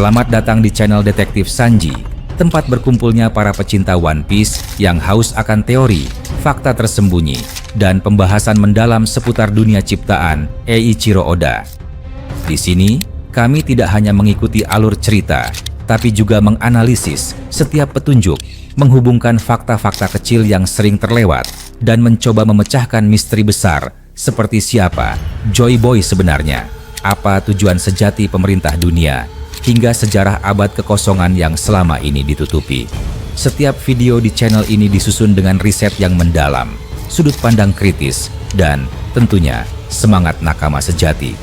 Selamat datang di channel Detektif Sanji, tempat berkumpulnya para pecinta One Piece yang haus akan teori, fakta tersembunyi, dan pembahasan mendalam seputar dunia ciptaan Eiichiro Oda. Di sini, kami tidak hanya mengikuti alur cerita, tapi juga menganalisis setiap petunjuk, menghubungkan fakta-fakta kecil yang sering terlewat, dan mencoba memecahkan misteri besar seperti siapa Joy Boy sebenarnya, apa tujuan sejati pemerintah dunia, hingga sejarah abad kekosongan yang selama ini ditutupi. Setiap video di channel ini disusun dengan riset yang mendalam, sudut pandang kritis, dan tentunya semangat nakama sejati.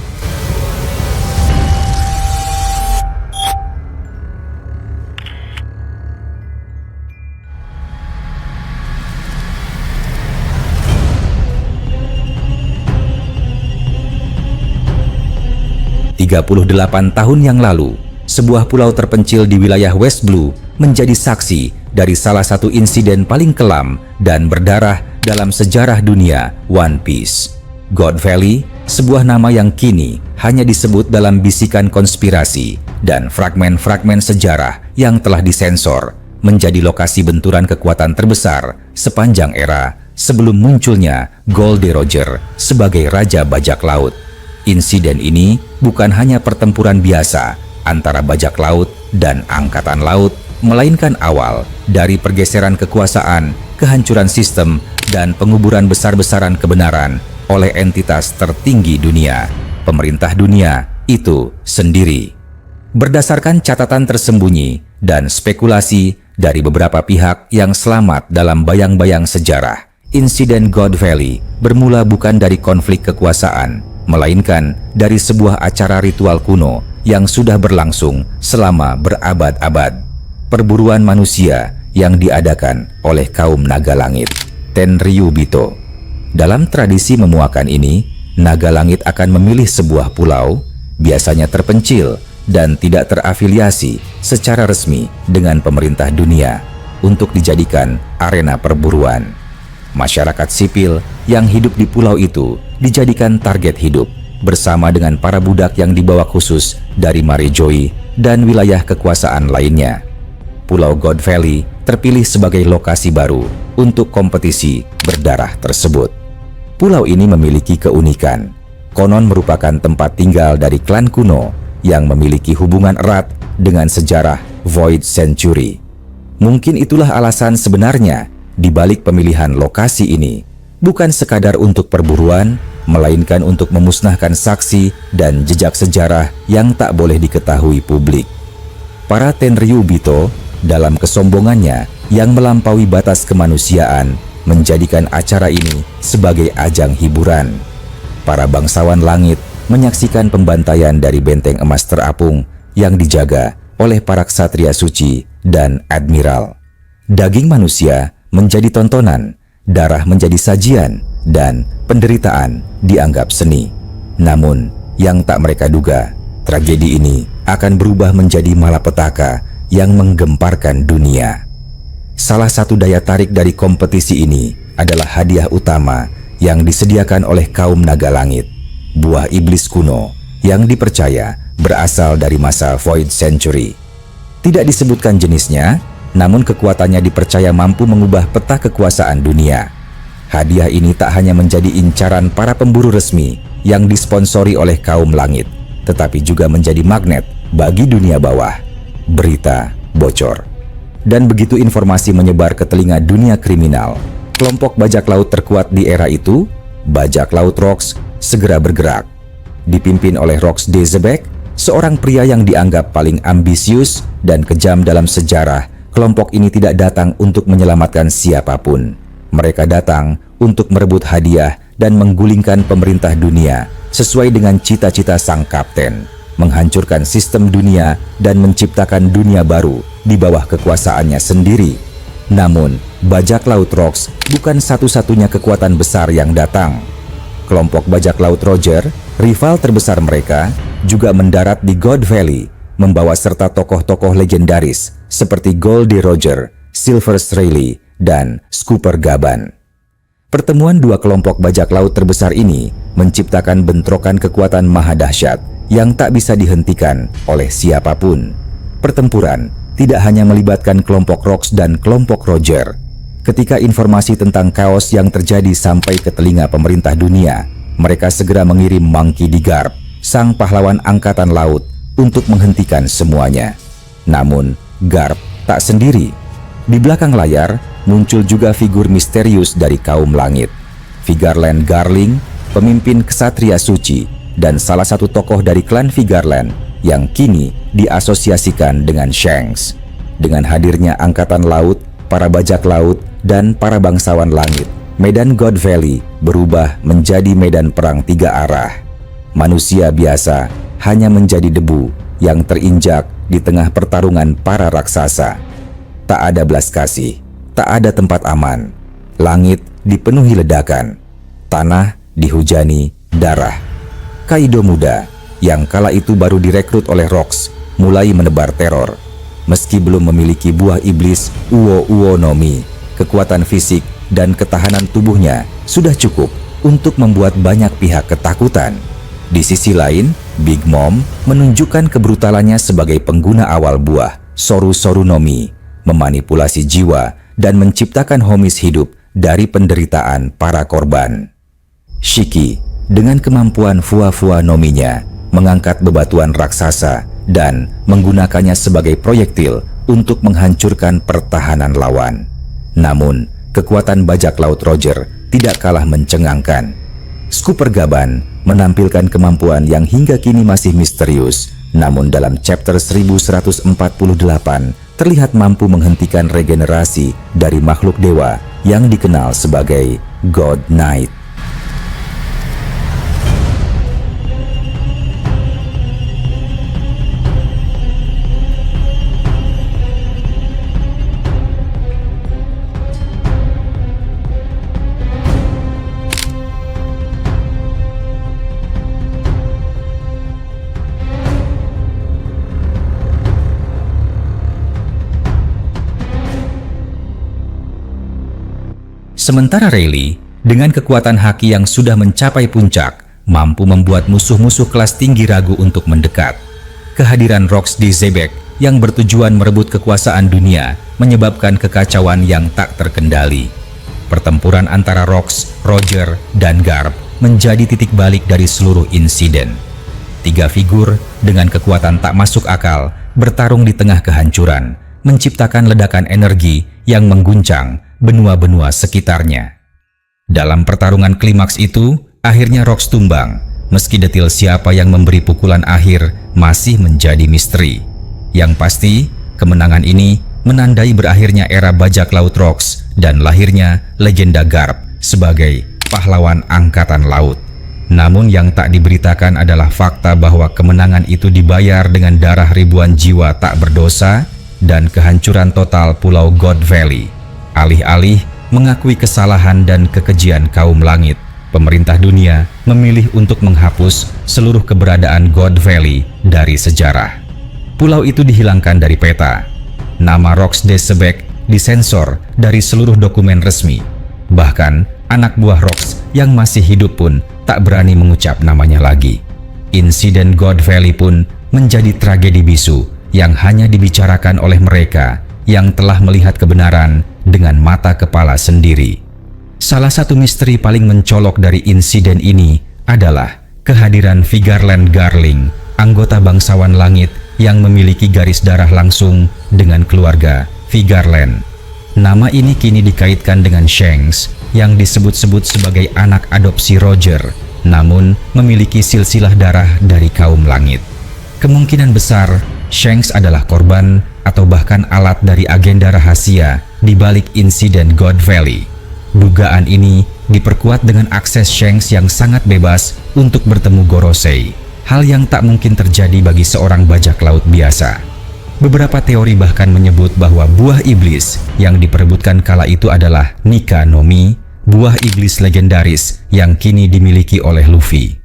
"38 tahun yang lalu, sebuah pulau terpencil di wilayah West Blue menjadi saksi dari salah satu insiden paling kelam dan berdarah dalam sejarah dunia One Piece. God Valley, sebuah nama yang kini hanya disebut dalam bisikan konspirasi dan fragmen-fragmen sejarah yang telah disensor, menjadi lokasi benturan kekuatan terbesar sepanjang era sebelum munculnya Gol D. Roger sebagai Raja Bajak Laut. Insiden ini bukan hanya pertempuran biasa antara bajak laut dan angkatan laut, melainkan awal dari pergeseran kekuasaan, kehancuran sistem, dan penguburan besar-besaran kebenaran oleh entitas tertinggi dunia, pemerintah dunia itu sendiri. Berdasarkan catatan tersembunyi dan spekulasi dari beberapa pihak yang selamat dalam bayang-bayang sejarah, insiden God Valley bermula bukan dari konflik kekuasaan, melainkan dari sebuah acara ritual kuno yang sudah berlangsung selama berabad-abad. Perburuan manusia yang diadakan oleh kaum naga langit, Tenryubito. Dalam tradisi memuakan ini, naga langit akan memilih sebuah pulau, biasanya terpencil dan tidak terafiliasi secara resmi dengan pemerintah dunia, untuk dijadikan arena perburuan. Masyarakat sipil yang hidup di pulau itu dijadikan target hidup bersama dengan para budak yang dibawa khusus dari Marejoy dan wilayah kekuasaan lainnya. Pulau God Valley terpilih sebagai lokasi baru untuk kompetisi berdarah tersebut. Pulau ini memiliki keunikan, konon merupakan tempat tinggal dari klan kuno yang memiliki hubungan erat dengan sejarah Void Century. Mungkin itulah alasan sebenarnya di balik pemilihan lokasi ini, bukan sekadar untuk perburuan, melainkan untuk memusnahkan saksi dan jejak sejarah yang tak boleh diketahui publik. Para Tenryubito dalam kesombongannya yang melampaui batas kemanusiaan menjadikan acara ini sebagai ajang hiburan. Para bangsawan langit menyaksikan pembantaian dari benteng emas terapung yang dijaga oleh para ksatria suci dan admiral. Daging manusia menjadi tontonan, darah menjadi sajian, dan penderitaan dianggap seni. Namun, yang tak mereka duga, tragedi ini akan berubah menjadi malapetaka yang menggemparkan dunia. Salah satu daya tarik dari kompetisi ini adalah hadiah utama yang disediakan oleh kaum naga langit, buah iblis kuno yang dipercaya berasal dari masa Void Century. Tidak disebutkan jenisnya, namun kekuatannya dipercaya mampu mengubah peta kekuasaan dunia. Hadiah ini tak hanya menjadi incaran para pemburu resmi yang disponsori oleh kaum langit, tetapi juga menjadi magnet bagi dunia bawah. Berita bocor. Dan begitu informasi menyebar ke telinga dunia kriminal, kelompok bajak laut terkuat di era itu, Bajak Laut Rox, segera bergerak. Dipimpin oleh Rox D. Zebek, seorang pria yang dianggap paling ambisius dan kejam dalam sejarah, kelompok ini tidak datang untuk menyelamatkan siapapun. Mereka datang untuk merebut hadiah dan menggulingkan pemerintah dunia sesuai dengan cita-cita sang kapten, menghancurkan sistem dunia dan menciptakan dunia baru di bawah kekuasaannya sendiri. Namun, Bajak Laut Rox bukan satu-satunya kekuatan besar yang datang. Kelompok Bajak Laut Roger, rival terbesar mereka, juga mendarat di God Valley, membawa serta tokoh-tokoh legendaris seperti Gol D. Roger, Silver Rayleigh, dan Scooper Gaban. Pertemuan dua kelompok bajak laut terbesar ini menciptakan bentrokan kekuatan maha dahsyat yang tak bisa dihentikan oleh siapapun. pertempuran tidak hanya melibatkan kelompok Rox dan kelompok Roger. Ketika informasi tentang kaos yang terjadi sampai ke telinga pemerintah dunia, mereka segera mengirim Monkey D. Garp, sang pahlawan angkatan laut, untuk menghentikan semuanya. Namun, Garp tak sendiri. Di belakang layar, muncul juga figur misterius dari kaum langit. Vigarland Garling, pemimpin kesatria suci, dan salah satu tokoh dari klan Vigarland yang kini diasosiasikan dengan Shanks. Dengan hadirnya angkatan laut, para bajak laut, dan para bangsawan langit, medan God Valley berubah menjadi medan perang 3 arah. Manusia biasa hanya menjadi debu yang terinjak di tengah pertarungan para raksasa. Tak ada belas kasih, tak ada tempat aman. Langit dipenuhi ledakan, tanah dihujani darah. Kaido muda, yang kala itu baru direkrut oleh Rox, mulai menebar teror. Meski belum memiliki buah iblis Uo no Mi, kekuatan fisik dan ketahanan tubuhnya sudah cukup untuk membuat banyak pihak ketakutan. Di sisi lain, Big Mom menunjukkan kebrutalannya sebagai pengguna awal buah Soru no Mi, memanipulasi jiwa dan menciptakan homis hidup dari penderitaan para korban. Shiki, dengan kemampuan Fua no Mi-nya, mengangkat bebatuan raksasa dan menggunakannya sebagai proyektil untuk menghancurkan pertahanan lawan. Namun, kekuatan bajak laut Roger tidak kalah mencengangkan. Scooper Gaban menampilkan kemampuan yang hingga kini masih misterius, namun dalam chapter 1148 terlihat mampu menghentikan regenerasi dari makhluk dewa yang dikenal sebagai God Knight. Sementara Rayleigh, dengan kekuatan haki yang sudah mencapai puncak, mampu membuat musuh-musuh kelas tinggi ragu untuk mendekat. Kehadiran Rox di Xebec yang bertujuan merebut kekuasaan dunia menyebabkan kekacauan yang tak terkendali. Pertempuran antara Rox, Roger, dan Garp menjadi titik balik dari seluruh insiden. 3 figur dengan kekuatan tak masuk akal bertarung di tengah kehancuran, menciptakan ledakan energi yang mengguncang benua-benua sekitarnya. Dalam pertarungan klimaks itu, akhirnya Rox tumbang, meski detil siapa yang memberi pukulan akhir masih menjadi misteri. Yang pasti, kemenangan ini menandai berakhirnya era bajak laut Rox dan lahirnya legenda Garp sebagai pahlawan angkatan laut. Namun yang tak diberitakan adalah fakta bahwa kemenangan itu dibayar dengan darah ribuan jiwa tak berdosa dan kehancuran total pulau God Valley. Alih-alih mengakui kesalahan dan kekejian kaum langit, pemerintah dunia memilih untuk menghapus seluruh keberadaan God Valley dari sejarah. Pulau itu dihilangkan dari peta. Nama Rox de Xebec disensor dari seluruh dokumen resmi. Bahkan anak buah Rox yang masih hidup pun tak berani mengucap namanya lagi. Insiden God Valley pun menjadi tragedi bisu yang hanya dibicarakan oleh mereka yang telah melihat kebenaran dengan mata kepala sendiri. Salah satu misteri paling mencolok dari insiden ini adalah kehadiran Vigarland Garling, anggota bangsawan langit yang memiliki garis darah langsung dengan keluarga Vigarland. Nama ini kini dikaitkan dengan Shanks yang disebut-sebut sebagai anak adopsi Roger, namun memiliki silsilah darah dari kaum langit. Kemungkinan besar Shanks adalah korban atau bahkan alat dari agenda rahasia di balik insiden God Valley. Dugaan ini diperkuat dengan akses Shanks yang sangat bebas untuk bertemu Gorosei, hal yang tak mungkin terjadi bagi seorang bajak laut biasa. Beberapa teori bahkan menyebut bahwa buah iblis yang diperebutkan kala itu adalah Nika no Mi, buah iblis legendaris yang kini dimiliki oleh Luffy.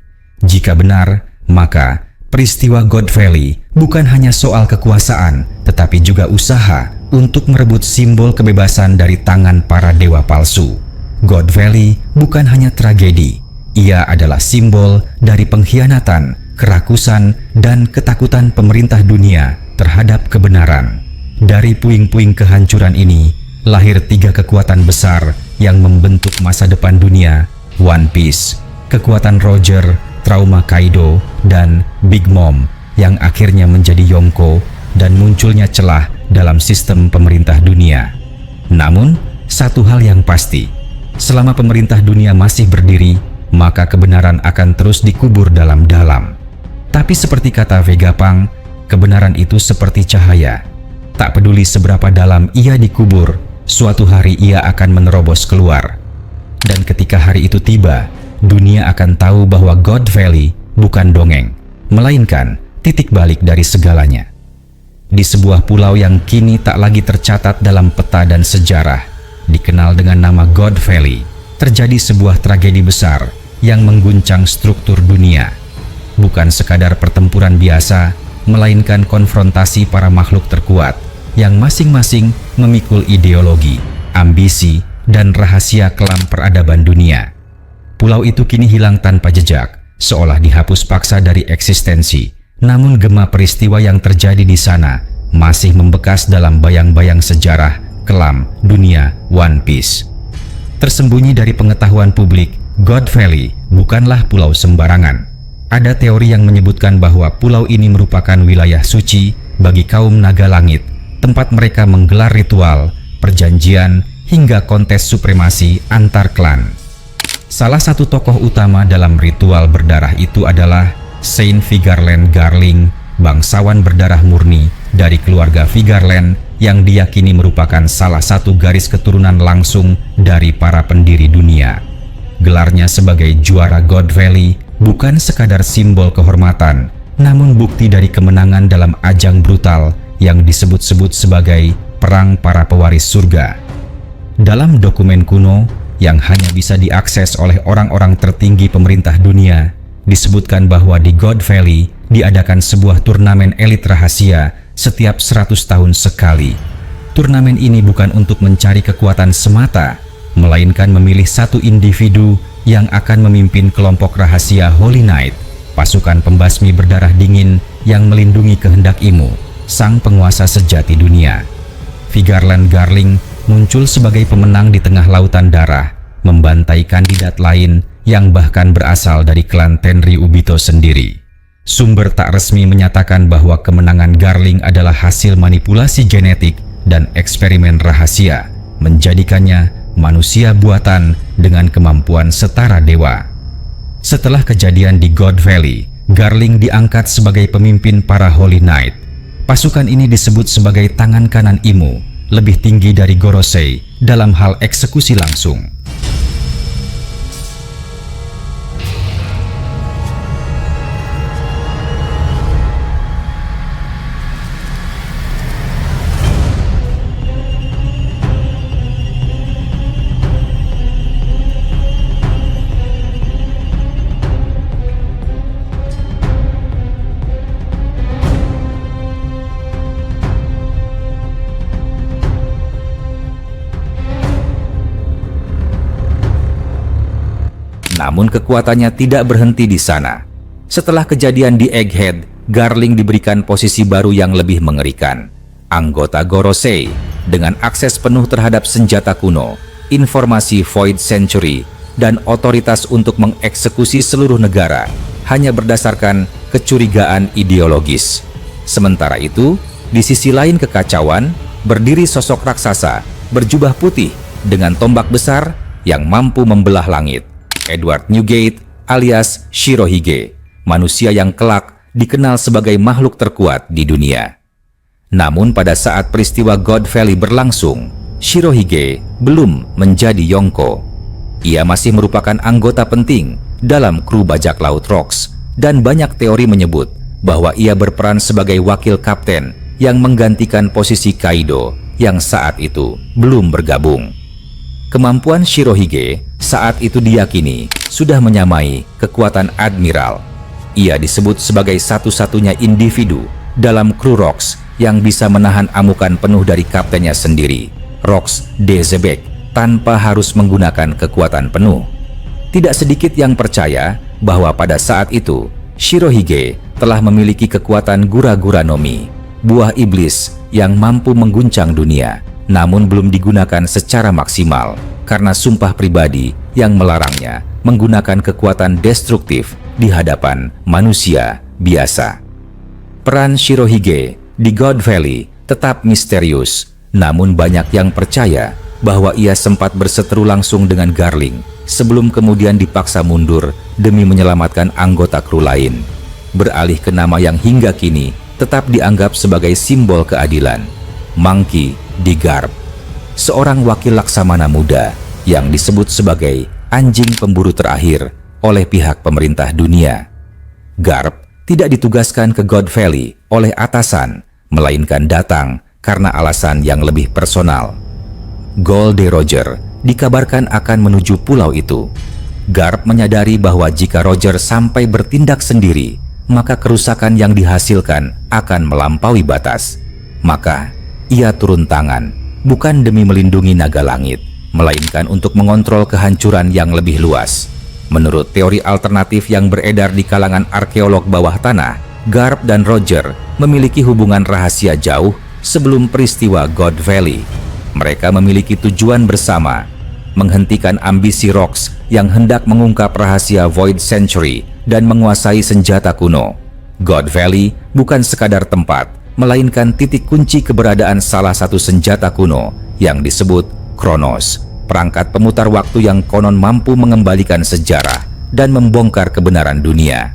Jika benar, maka peristiwa God Valley bukan hanya soal kekuasaan, tetapi juga usaha untuk merebut simbol kebebasan dari tangan para dewa palsu. God Valley bukan hanya tragedi, ia adalah simbol dari pengkhianatan, kerakusan, dan ketakutan pemerintah dunia terhadap kebenaran. Dari puing-puing kehancuran ini, lahir 3 kekuatan besar yang membentuk masa depan dunia: One Piece, kekuatan Roger, trauma Kaido, dan Big Mom yang akhirnya menjadi Yonko, dan munculnya celah dalam sistem pemerintah dunia. Namun, satu hal yang pasti, selama pemerintah dunia masih berdiri, maka kebenaran akan terus dikubur dalam-dalam. Tapi seperti kata Vegapunk, kebenaran itu seperti cahaya. Tak peduli seberapa dalam ia dikubur, suatu hari ia akan menerobos keluar. Dan ketika hari itu tiba, dunia akan tahu bahwa God Valley bukan dongeng, melainkan titik balik dari segalanya. Di sebuah pulau yang kini tak lagi tercatat dalam peta dan sejarah, dikenal dengan nama God Valley, terjadi sebuah tragedi besar yang mengguncang struktur dunia. Bukan sekadar pertempuran biasa, melainkan konfrontasi para makhluk terkuat yang masing-masing memikul ideologi, ambisi, dan rahasia kelam peradaban dunia. Pulau itu kini hilang tanpa jejak, seolah dihapus paksa dari eksistensi. Namun gema peristiwa yang terjadi di sana masih membekas dalam bayang-bayang sejarah kelam dunia One Piece. Tersembunyi dari pengetahuan publik, God Valley bukanlah pulau sembarangan. Ada teori yang menyebutkan bahwa pulau ini merupakan wilayah suci bagi kaum naga langit, tempat mereka menggelar ritual, perjanjian, hingga kontes supremasi antar klan. Salah satu tokoh utama dalam ritual berdarah itu adalah Saint Vigarland Garling, bangsawan berdarah murni dari keluarga Vigarland yang diyakini merupakan salah satu garis keturunan langsung dari para pendiri dunia. Gelarnya sebagai juara God Valley bukan sekadar simbol kehormatan, namun bukti dari kemenangan dalam ajang brutal yang disebut-sebut sebagai perang para pewaris surga. Dalam dokumen kuno yang hanya bisa diakses oleh orang-orang tertinggi pemerintah dunia, disebutkan bahwa di God Valley diadakan sebuah turnamen elit rahasia setiap 100 tahun sekali. Turnamen ini bukan untuk mencari kekuatan semata, melainkan memilih satu individu yang akan memimpin kelompok rahasia Holy Knight, pasukan pembasmi berdarah dingin yang melindungi kehendak Imu, sang penguasa sejati dunia. Vigarland Garling muncul sebagai pemenang di tengah lautan darah, membantai kandidat lain yang bahkan berasal dari klan Tenri Ubito sendiri. Sumber tak resmi menyatakan bahwa kemenangan Garling adalah hasil manipulasi genetik dan eksperimen rahasia, menjadikannya manusia buatan dengan kemampuan setara dewa. Setelah kejadian di God Valley, Garling diangkat sebagai pemimpin para Holy Knight. Pasukan ini disebut sebagai tangan kanan Imu, lebih tinggi dari Gorosei dalam hal eksekusi langsung. Namun kekuatannya tidak berhenti di sana. Setelah kejadian di Egghead, Garling diberikan posisi baru yang lebih mengerikan. Anggota Gorosei dengan akses penuh terhadap senjata kuno, informasi Void Century, dan otoritas untuk mengeksekusi seluruh negara hanya berdasarkan kecurigaan ideologis. Sementara itu, di sisi lain kekacauan, berdiri sosok raksasa berjubah putih dengan tombak besar yang mampu membelah langit. Edward Newgate alias Shirohige, manusia yang kelak dikenal sebagai makhluk terkuat di dunia. Namun pada saat peristiwa God Valley berlangsung, Shirohige belum menjadi Yonko. Ia masih merupakan anggota penting dalam kru bajak laut Rocks, dan banyak teori menyebut bahwa ia berperan sebagai wakil kapten yang menggantikan posisi Kaido yang saat itu belum bergabung. Kemampuan Shirohige saat itu diyakini sudah menyamai kekuatan Admiral. Ia disebut sebagai satu-satunya individu dalam kru Rocks yang bisa menahan amukan penuh dari kaptennya sendiri, Rocks de Zebek, tanpa harus menggunakan kekuatan penuh. Tidak sedikit yang percaya bahwa pada saat itu Shirohige telah memiliki kekuatan Gura-Gura no Mi. buah iblis yang mampu mengguncang dunia, namun belum digunakan secara maksimal karena sumpah pribadi yang melarangnya menggunakan kekuatan destruktif di hadapan manusia biasa. Peran Shirohige di God Valley tetap misterius, namun banyak yang percaya bahwa ia sempat berseteru langsung dengan Garling sebelum kemudian dipaksa mundur demi menyelamatkan anggota kru lain, beralih ke nama yang hingga kini tetap dianggap sebagai simbol keadilan, Monkey D. Garp, seorang wakil laksamana muda yang disebut sebagai anjing pemburu terakhir oleh pihak pemerintah dunia. Garp tidak ditugaskan ke God Valley oleh atasan, melainkan datang karena alasan yang lebih personal. Gol D. Roger dikabarkan akan menuju pulau itu. Garp menyadari bahwa jika Roger sampai bertindak sendiri, maka kerusakan yang dihasilkan akan melampaui batas. Maka ia turun tangan, bukan demi melindungi naga langit, melainkan untuk mengontrol kehancuran yang lebih luas. Menurut teori alternatif yang beredar di kalangan arkeolog bawah tanah, Garp dan Roger memiliki hubungan rahasia jauh sebelum peristiwa God Valley. Mereka memiliki tujuan bersama, menghentikan ambisi Rox yang hendak mengungkap rahasia Void Century dan menguasai senjata kuno. God Valley bukan sekadar tempat, melainkan titik kunci keberadaan salah satu senjata kuno yang disebut Kronos, perangkat pemutar waktu yang konon mampu mengembalikan sejarah dan membongkar kebenaran dunia.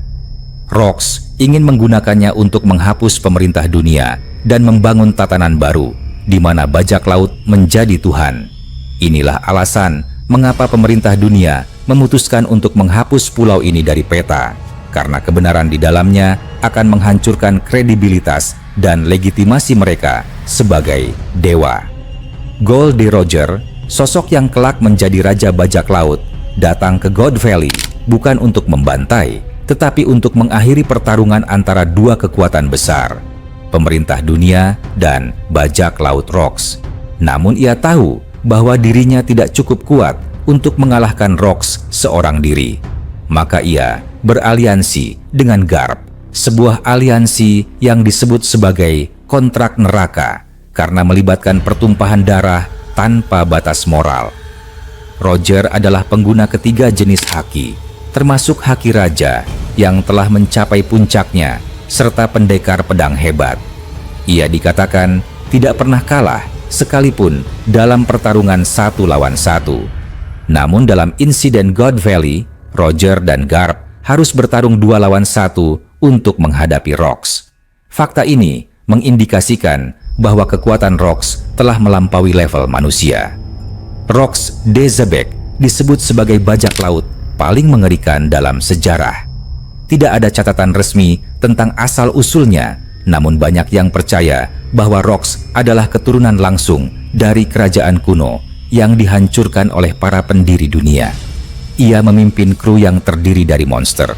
Rox ingin menggunakannya untuk menghapus pemerintah dunia dan membangun tatanan baru, di mana bajak laut menjadi Tuhan. Inilah alasan mengapa pemerintah dunia memutuskan untuk menghapus pulau ini dari peta, karena kebenaran di dalamnya akan menghancurkan kredibilitas dan legitimasi mereka sebagai dewa. Gol D. Roger, sosok yang kelak menjadi raja bajak laut, datang ke God Valley bukan untuk membantai, tetapi untuk mengakhiri pertarungan antara dua kekuatan besar, pemerintah dunia dan bajak laut Rox. Namun ia tahu bahwa dirinya tidak cukup kuat untuk mengalahkan Rox seorang diri. Maka ia beraliansi dengan Garp, sebuah aliansi yang disebut sebagai kontrak neraka karena melibatkan pertumpahan darah tanpa batas moral. Roger adalah pengguna ketiga jenis haki, termasuk haki raja yang telah mencapai puncaknya, serta pendekar pedang hebat. Ia dikatakan tidak pernah kalah sekalipun dalam pertarungan 1 lawan 1. Namun dalam insiden God Valley, Roger dan Garp harus bertarung 2 lawan 1 untuk menghadapi Rox. Fakta ini mengindikasikan bahwa kekuatan Rox telah melampaui level manusia. Rox de Zebek disebut sebagai bajak laut paling mengerikan dalam sejarah. Tidak ada catatan resmi tentang asal-usulnya, namun banyak yang percaya bahwa Rox adalah keturunan langsung dari kerajaan kuno yang dihancurkan oleh para pendiri dunia. Ia memimpin kru yang terdiri dari monster,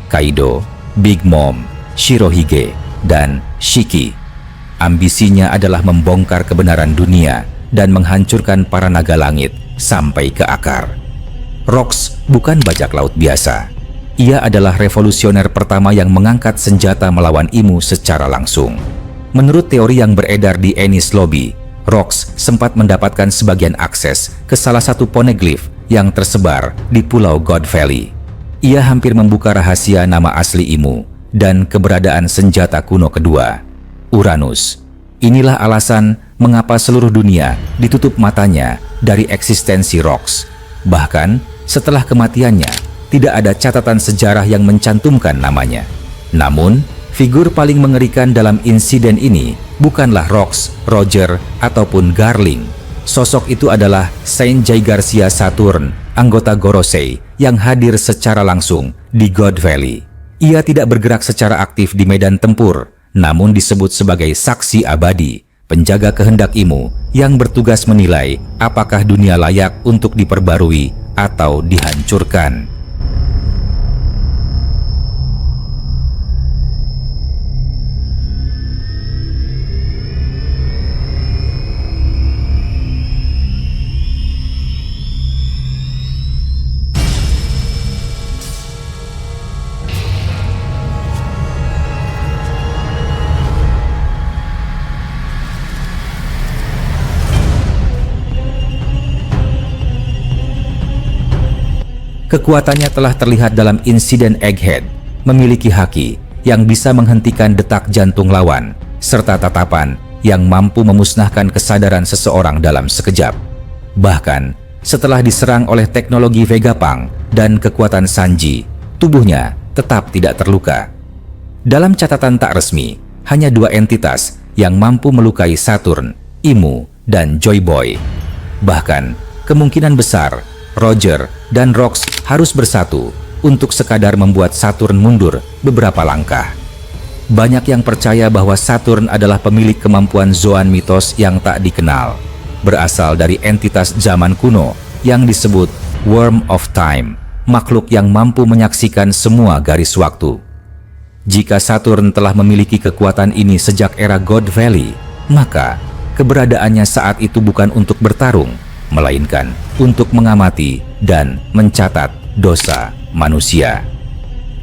Kaido, Big Mom, Shirohige, dan Shiki. Ambisinya adalah membongkar kebenaran dunia dan menghancurkan para naga langit sampai ke akar. Rox bukan bajak laut biasa. Ia adalah revolusioner pertama yang mengangkat senjata melawan Imu secara langsung. Menurut teori yang beredar di Enies Lobby, Rox sempat mendapatkan sebagian akses ke salah satu poneglyph yang tersebar di Pulau God Valley. Ia hampir membuka rahasia nama asli Imu dan keberadaan senjata kuno kedua, Uranus. Inilah alasan mengapa seluruh dunia ditutup matanya dari eksistensi Rox. Bahkan setelah kematiannya, tidak ada catatan sejarah yang mencantumkan namanya. Namun, figur paling mengerikan dalam insiden ini bukanlah Rox, Roger, ataupun Garling. Sosok itu adalah Saint Jay Garcia Saturn, anggota Gorosei yang hadir secara langsung di God Valley. Ia tidak bergerak secara aktif di medan tempur, namun disebut sebagai saksi abadi, penjaga kehendak Imu yang bertugas menilai apakah dunia layak untuk diperbarui atau dihancurkan. Kekuatannya telah terlihat dalam insiden Egghead, memiliki haki yang bisa menghentikan detak jantung lawan, serta tatapan yang mampu memusnahkan kesadaran seseorang dalam sekejap. Bahkan, setelah diserang oleh teknologi Vegapunk dan kekuatan Sanji, tubuhnya tetap tidak terluka. Dalam catatan tak resmi, hanya 2 entitas yang mampu melukai Saturn, Imu, dan Joy Boy. Bahkan, kemungkinan besar Roger dan Rox harus bersatu untuk sekadar membuat Saturn mundur beberapa langkah. Banyak yang percaya bahwa Saturn adalah pemilik kemampuan Zoan mitos yang tak dikenal, berasal dari entitas zaman kuno yang disebut Worm of Time, makhluk yang mampu menyaksikan semua garis waktu. Jika Saturn telah memiliki kekuatan ini sejak era God Valley, maka keberadaannya saat itu bukan untuk bertarung, melainkan untuk mengamati dan mencatat dosa manusia.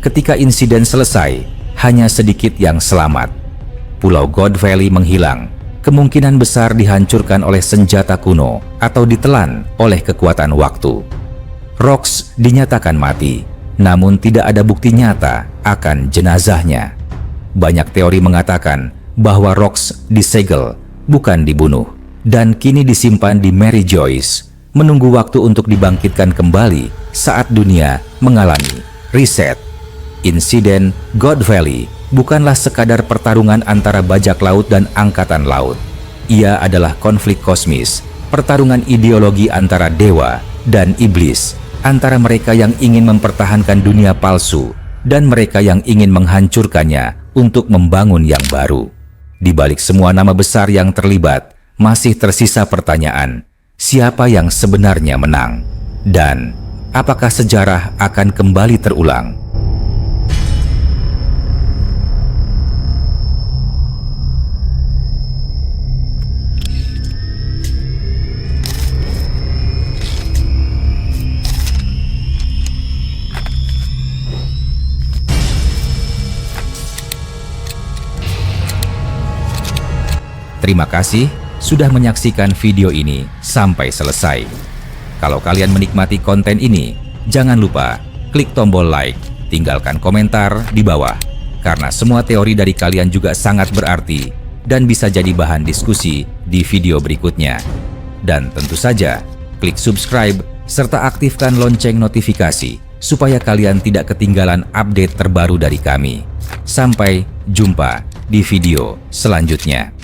Ketika insiden selesai, hanya sedikit yang selamat. Pulau God Valley menghilang, kemungkinan besar dihancurkan oleh senjata kuno atau ditelan oleh kekuatan waktu. Rox dinyatakan mati, namun tidak ada bukti nyata akan jenazahnya. Banyak teori mengatakan bahwa Rox disegel, bukan dibunuh, dan kini disimpan di Mary Joyce, menunggu waktu untuk dibangkitkan kembali saat dunia mengalami reset. Insiden God Valley bukanlah sekadar pertarungan antara bajak laut dan angkatan laut. Ia adalah konflik kosmis, pertarungan ideologi antara dewa dan iblis, antara mereka yang ingin mempertahankan dunia palsu dan mereka yang ingin menghancurkannya untuk membangun yang baru. Di balik semua nama besar yang terlibat, masih tersisa pertanyaan, siapa yang sebenarnya menang? Dan apakah sejarah akan kembali terulang? Terima kasih sudah menyaksikan video ini sampai selesai. Kalau kalian menikmati konten ini, jangan lupa klik tombol like, tinggalkan komentar di bawah, karena semua teori dari kalian juga sangat berarti dan bisa jadi bahan diskusi di video berikutnya. Dan tentu saja, klik subscribe serta aktifkan lonceng notifikasi supaya kalian tidak ketinggalan update terbaru dari kami. Sampai jumpa di video selanjutnya.